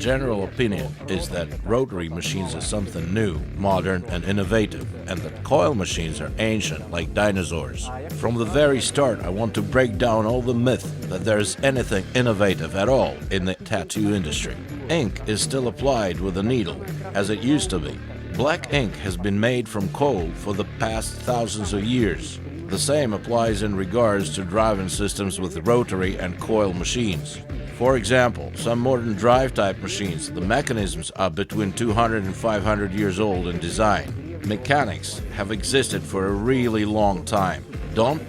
general opinion is that rotary machines are something new, modern and innovative, and that coil machines are ancient like dinosaurs. From the very start, I want to break down all the myth that there is anything innovative at all in the tattoo industry. Ink is still applied with a needle, as it used to be. Black ink has been made from coal for the past thousands of years. The same applies in regards to driving systems with rotary and coil machines. For example, some modern drive-type machines, the mechanisms are between 200 and 500 years old in design. Mechanics have existed for a really long time.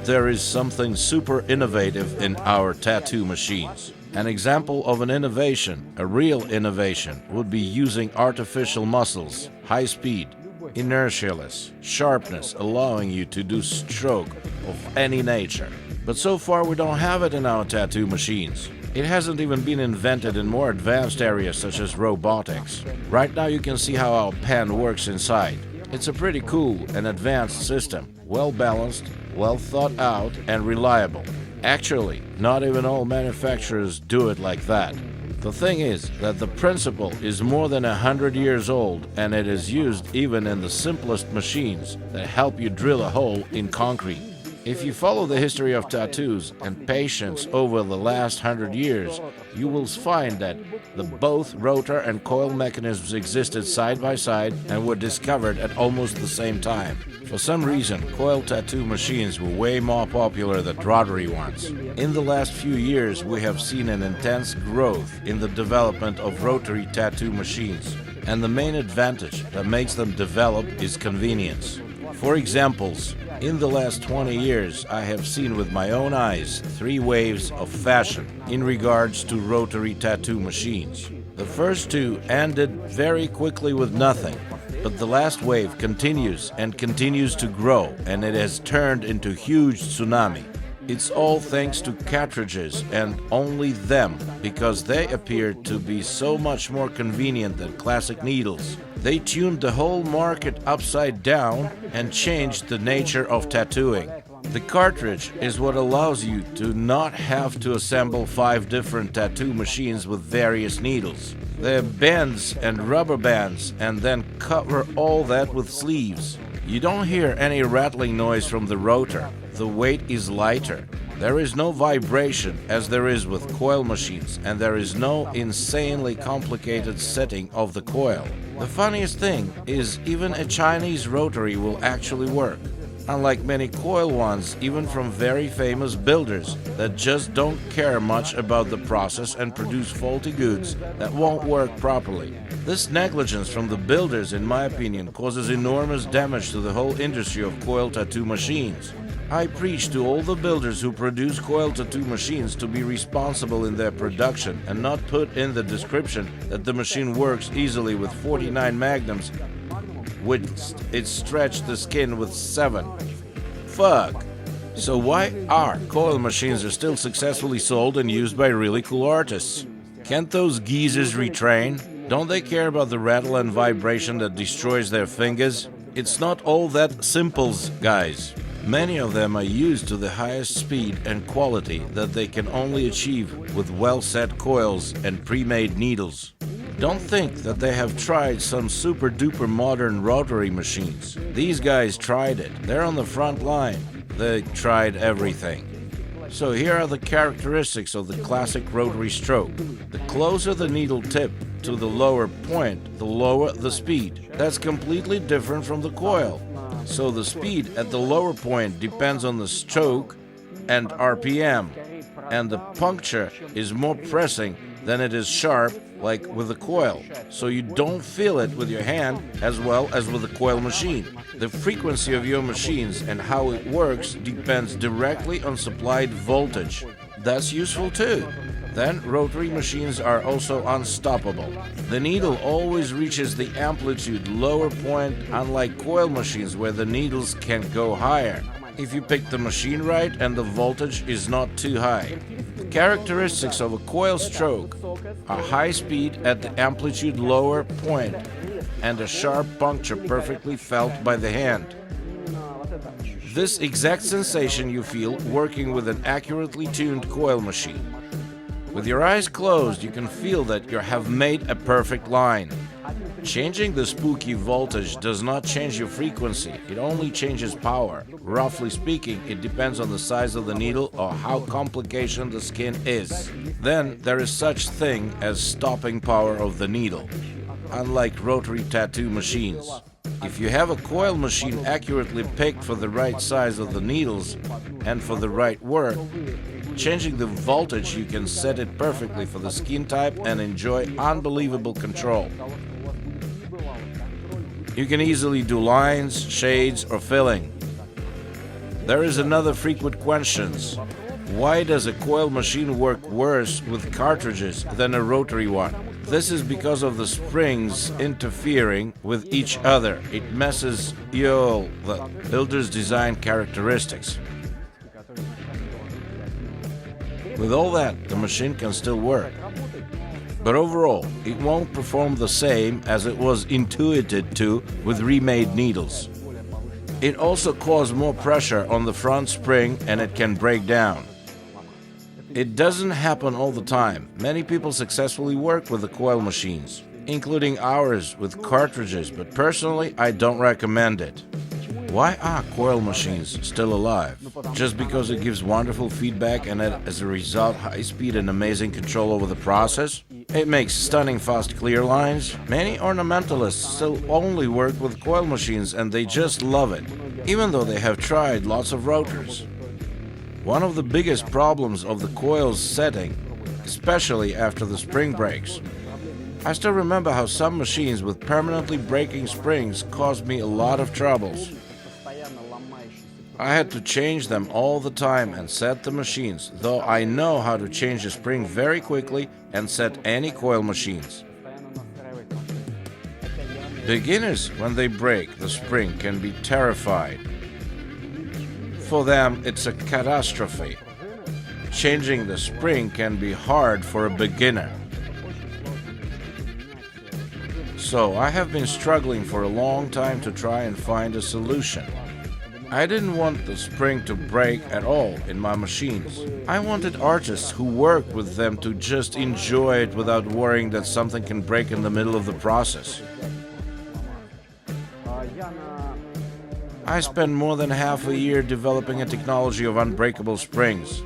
There is something super innovative in our tattoo machines. An example of an innovation, a real innovation, would be using artificial muscles, high speed, inertialess, sharpness, allowing you to do stroke of any nature. But so far we don't have it in our tattoo machines. It hasn't even been invented in more advanced areas such as robotics. Right now you can see how our pen works inside. It's a pretty cool and advanced system, well balanced, well thought out and reliable. Actually, not even all manufacturers do it like that. The thing is that the principle is more than 100 years old, and it is used even in the simplest machines that help you drill a hole in concrete. If you follow the history of tattoos and patience over the last 100 years, you will find that both rotor and coil mechanisms existed side by side and were discovered at almost the same time. For some reason, coil tattoo machines were way more popular than rotary ones. In the last few years, we have seen an intense growth in the development of rotary tattoo machines, and the main advantage that makes them develop is convenience. For examples, in the last 20 years, I have seen with my own eyes 3 waves of fashion in regards to rotary tattoo machines. The first 2 ended very quickly with nothing, but the last wave continues and continues to grow, and it has turned into a huge tsunami. It's all thanks to cartridges, and only them, because they appear to be so much more convenient than classic needles. They tuned the whole market upside down and changed the nature of tattooing. The cartridge is what allows you to not have to assemble 5 different tattoo machines with various needles. They have bends and rubber bands and then cover all that with sleeves. You don't hear any rattling noise from the rotor. The weight is lighter. There is no vibration as there is with coil machines, and there is no insanely complicated setting of the coil. The funniest thing is even a Chinese rotary will actually work. Unlike many coil ones, even from very famous builders that just don't care much about the process and produce faulty goods that won't work properly. This negligence from the builders, in my opinion, causes enormous damage to the whole industry of coil tattoo machines. I preach to all the builders who produce coil tattoo machines to be responsible in their production and not put in the description that the machine works easily with 49 magnums, which it stretched the skin with 7. Fuck! So why are coil machines are still successfully sold and used by really cool artists? Can't those geezers retrain? Don't they care about the rattle and vibration that destroys their fingers? It's not all that simple, guys. Many of them are used to the highest speed and quality that they can only achieve with well-set coils and pre-made needles. Don't think that they have tried some super-duper modern rotary machines. These guys tried it. They're on the front line. They tried everything. So here are the characteristics of the classic rotary stroke. The closer the needle tip to the lower point, the lower the speed. That's completely different from the coil. So the speed at the lower point depends on the stroke and RPM, and the puncture is more pressing than it is sharp like with the coil, so you don't feel it with your hand as well as with the coil machine. The frequency of your machines and how it works depends directly on supplied voltage. That's useful too. Then rotary machines are also unstoppable. The needle always reaches the amplitude lower point, unlike coil machines where the needles can go higher if you pick the machine right and the voltage is not too high. The characteristics of a coil stroke are high speed at the amplitude lower point and a sharp puncture perfectly felt by the hand. This exact sensation you feel working with an accurately tuned coil machine. With your eyes closed, you can feel that you have made a perfect line. Changing the spooky voltage does not change your frequency, it only changes power. Roughly speaking, it depends on the size of the needle or how complicated the skin is. Then there is such thing as stopping power of the needle, unlike rotary tattoo machines. If you have a coil machine accurately picked for the right size of the needles and for the right work, changing the voltage, you can set it perfectly for the skin type and enjoy unbelievable control. You can easily do lines, shades, or filling. There is another frequent question. Why does a coil machine work worse with cartridges than a rotary one? This is because of the springs interfering with each other. It messes the builder's design characteristics. With all that, the machine can still work. But overall, it won't perform the same as it was intuited to with remade needles. It also causes more pressure on the front spring and it can break down. It doesn't happen all the time. Many people successfully work with the coil machines, including ours with cartridges, but personally I don't recommend it. Why are coil machines still alive? Just because it gives wonderful feedback and as a result high speed and amazing control over the process? It makes stunning fast clear lines. Many ornamentalists still only work with coil machines and they just love it, even though they have tried lots of rotors. One of the biggest problems of the coil's setting, especially after the spring breaks. I still remember how some machines with permanently breaking springs caused me a lot of troubles. I had to change them all the time and set the machines, though I know how to change a spring very quickly and set any coil machines. Beginners, when they break the spring, can be terrified. For them, it's a catastrophe. Changing the spring can be hard for a beginner. So I have been struggling for a long time to try and find a solution. I didn't want the spring to break at all in my machines. I wanted artists who work with them to just enjoy it without worrying that something can break in the middle of the process. I spent more than half a year developing a technology of Unbreakable Springs.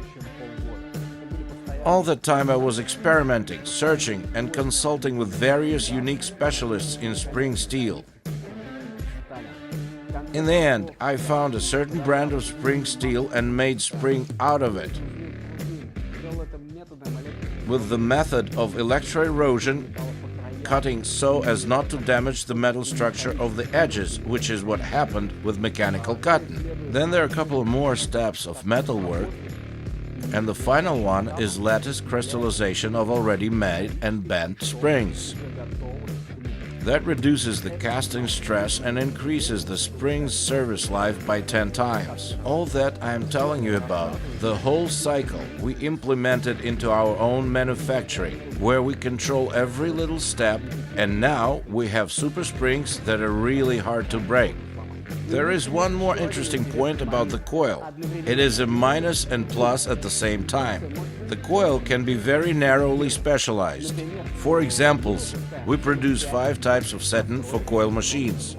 All that time I was experimenting, searching, and consulting with various unique specialists in spring steel. In the end, I found a certain brand of spring steel and made spring out of it. With the method of electroerosion, cutting so as not to damage the metal structure of the edges, which is what happened with mechanical cutting. Then there are a couple more steps of metal work, and the final one is lattice crystallization of already made and bent springs. That reduces the casting stress and increases the spring's service life by 10 times. All that I am telling you about, the whole cycle, we implemented into our own manufacturing, where we control every little step, and now we have super springs that are really hard to break. There is one more interesting point about the coil. It is a minus and plus at the same time. The coil can be very narrowly specialized. For examples, we produce 5 types of setting for coil machines.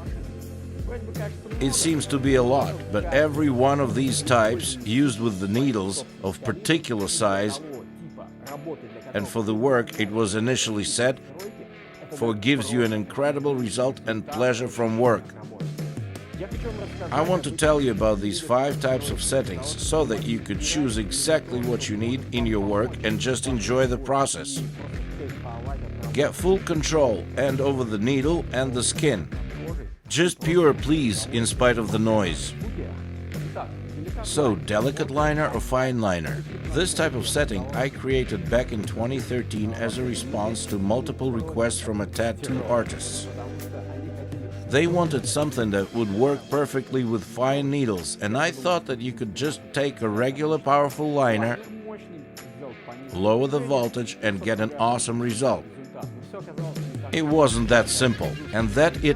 It seems to be a lot, but every one of these types used with the needles of particular size and for the work it was initially set for gives you an incredible result and pleasure from work. I want to tell you about these 5 types of settings so that you could choose exactly what you need in your work and just enjoy the process. Get full control and over the needle and the skin. Just pure please in spite of the noise. So, delicate liner or fine liner? This type of setting I created back in 2013 as a response to multiple requests from tattoo artists. They wanted something that would work perfectly with fine needles, and I thought that you could just take a regular powerful liner, lower the voltage, and get an awesome result. It wasn't that simple, and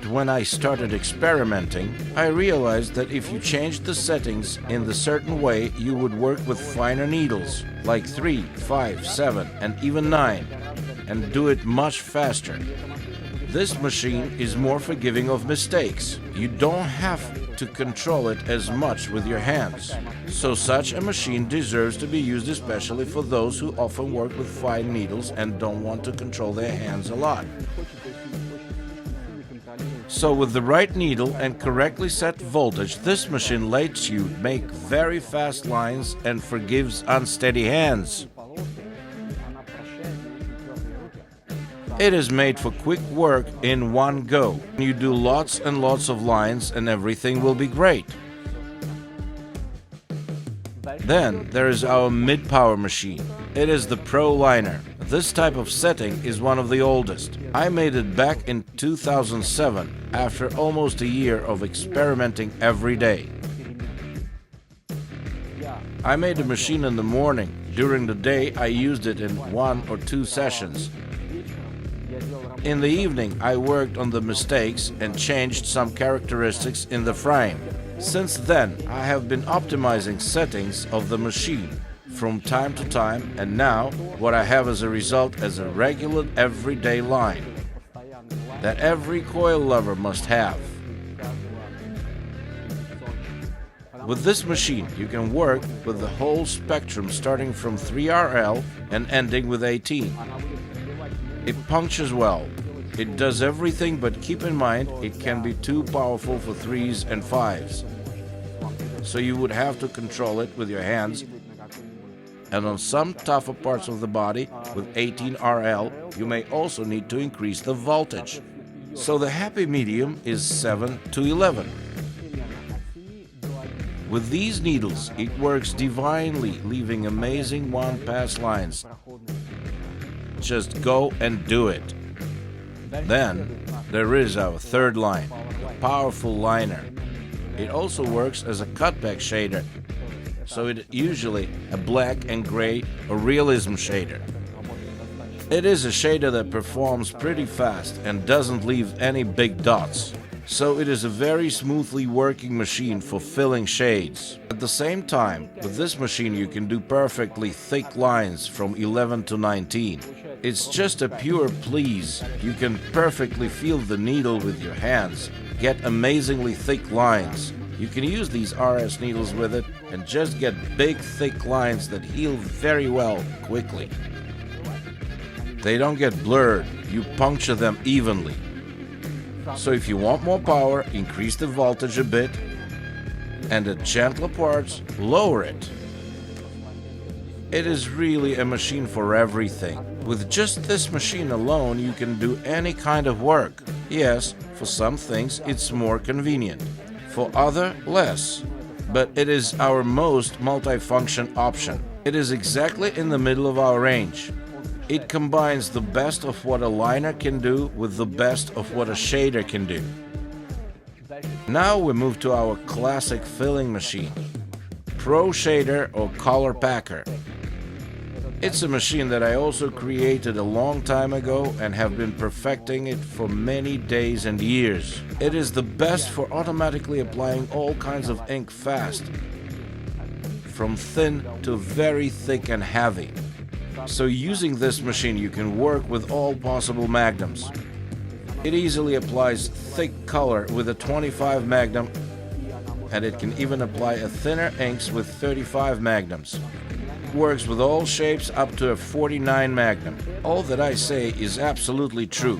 when I started experimenting, I realized that if you changed the settings in the certain way, you would work with finer needles, like 3, 5, 7, and even 9, and do it much faster. This machine is more forgiving of mistakes. You don't have to control it as much with your hands. So such a machine deserves to be used especially for those who often work with fine needles and don't want to control their hands a lot. So with the right needle and correctly set voltage, this machine lets you make very fast lines and forgives unsteady hands. It is made for quick work in one go. You do lots and lots of lines and everything will be great. Then there is our mid-power machine. It is the Pro Liner. This type of setting is one of the oldest. I made it back in 2007 after almost a year of experimenting every day. I made a machine in the morning. During the day I used it in 1 or 2 sessions. In the evening, I worked on the mistakes and changed some characteristics in the frame. Since then, I have been optimizing settings of the machine from time to time, and now what I have as a result is a regular everyday line that every coil lover must have. With this machine, you can work with the whole spectrum starting from 3RL and ending with 18. It punctures well. It does everything, but keep in mind it can be too powerful for 3s and 5s. So you would have to control it with your hands. And on some tougher parts of the body with 18RL, you may also need to increase the voltage. So the happy medium is 7 to 11. With these needles, it works divinely, leaving amazing one-pass lines. Just go and do it. Then there is our third line, a powerful liner. It also works as a cutback shader, so it is usually a black and gray or realism shader. It is a shader that performs pretty fast and doesn't leave any big dots. So it is a very smoothly working machine for filling shades. At the same time, with this machine you can do perfectly thick lines from 11 to 19. It's just a pure please. You can perfectly feel the needle with your hands, get amazingly thick lines. You can use these RS needles with it and just get big thick lines that heal very well quickly. They don't get blurred, you puncture them evenly. So if you want more power, increase the voltage a bit, and at gentler parts, lower it. It is really a machine for everything. With just this machine alone, you can do any kind of work. Yes, for some things it's more convenient, for other less. But it is our most multifunction option. It is exactly in the middle of our range. It combines the best of what a liner can do with the best of what a shader can do. Now we move to our classic filling machine, Pro Shader or Color Packer. It's a machine that I also created a long time ago and have been perfecting it for many days and years. It is the best for automatically applying all kinds of ink fast, from thin to very thick and heavy. So using this machine you can work with all possible magnums. It easily applies thick color with a 25 magnum, and it can even apply a thinner inks with 35 magnums. It works with all shapes up to a 49 magnum. All that I say is absolutely true.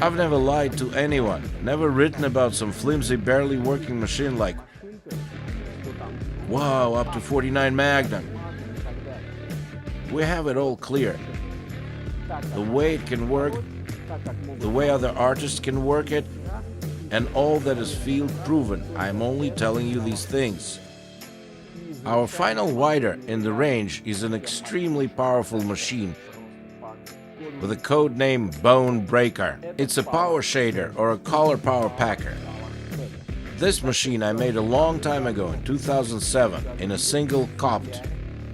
I've never lied to anyone, never written about some flimsy, barely working machine like, wow, up to 49 magnum. We have it all clear. The way it can work, the way other artists can work it, and all that is field proven. I'm only telling you these things. Our final wider in the range is an extremely powerful machine with a code name Bone Breaker. It's a power shader or a color power packer. This machine I made a long time ago in 2007 in a single copt.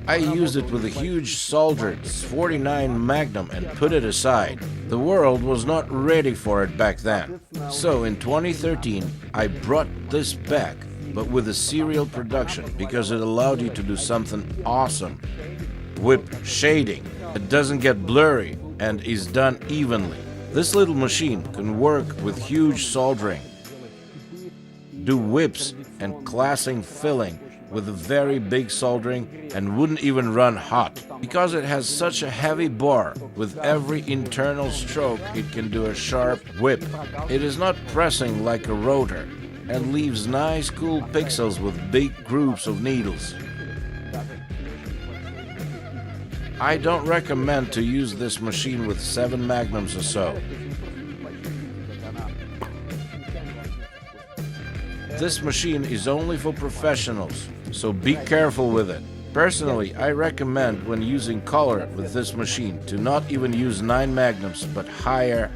I used it with a huge soldered 49 Magnum and put it aside. The world was not ready for it back then. So in 2013, I brought this back, but with a serial production, because it allowed you to do something awesome. Whip shading. It doesn't get blurry and is done evenly. This little machine can work with huge soldering, do whips and classing filling with a very big soldering, and wouldn't even run hot. Because it has such a heavy bar, with every internal stroke it can do a sharp whip. It is not pressing like a rotor and leaves nice cool pixels with big groups of needles. I don't recommend to use this machine with 7 Magnums or so. This machine is only for professionals, so be careful with it. Personally, I recommend when using color with this machine to not even use 9 Magnums, but higher.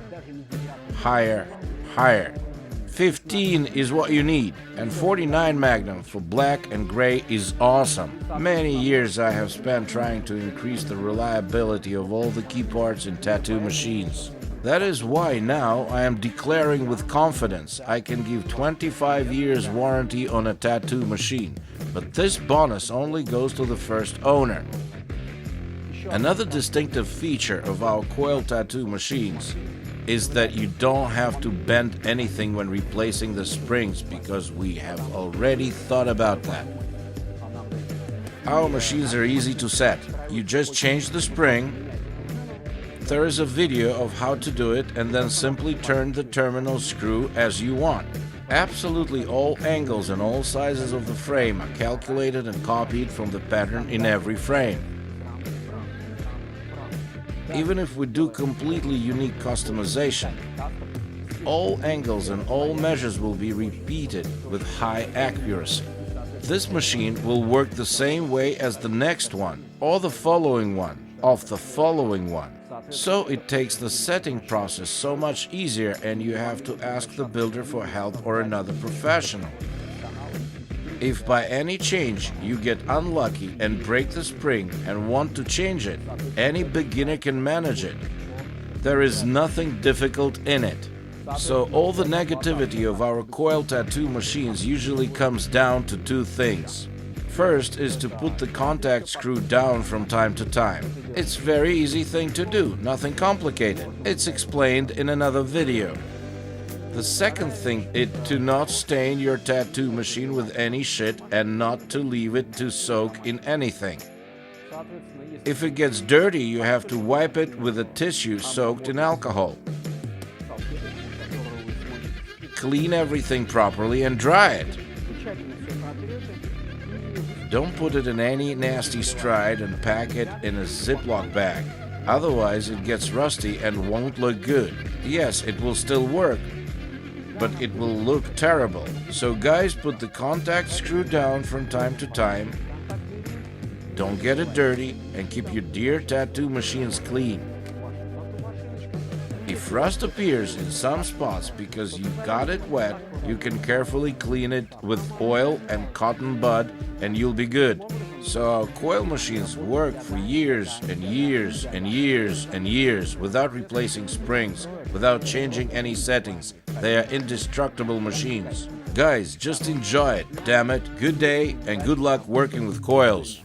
15 is what you need, and 49 Magnum for black and gray is awesome. Many years I have spent trying to increase the reliability of all the key parts in tattoo machines. That is why now I am declaring with confidence I can give 25 years warranty on a tattoo machine, but this bonus only goes to the first owner. Another distinctive feature of our coil tattoo machines is that you don't have to bend anything when replacing the springs, because we have already thought about that. Our machines are easy to set. You just change the spring. There is a video of how to do it, and then simply turn the terminal screw as you want. Absolutely all angles and all sizes of the frame are calculated and copied from the pattern in every frame. Even if we do completely unique customization, all angles and all measures will be repeated with high accuracy. This machine will work the same way as the next one, or the following one, of the following one. So it takes the setting process so much easier, and you have to ask the builder for help or another professional. If by any change you get unlucky and break the spring and want to change it, any beginner can manage it. There is nothing difficult in it. So all the negativity of our coil tattoo machines usually comes down to 2 things. First is to put the contact screw down from time to time. It's a very easy thing to do, nothing complicated. It's explained in another video. The second thing is to not stain your tattoo machine with any shit and not to leave it to soak in anything. If it gets dirty, you have to wipe it with a tissue soaked in alcohol. Clean everything properly and dry it. Don't put it in any nasty stride and pack it in a Ziploc bag. Otherwise it gets rusty and won't look good. Yes, it will still work, but it will look terrible. So guys, put the contact screw down from time to time. Don't get it dirty, and keep your dear tattoo machines clean. If rust appears in some spots because you got it wet, you can carefully clean it with oil and cotton bud and you'll be good. So our coil machines work for years and years and years and years without replacing springs, without changing any settings. They are indestructible machines. Guys, just enjoy it, damn it. Good day and good luck working with coils.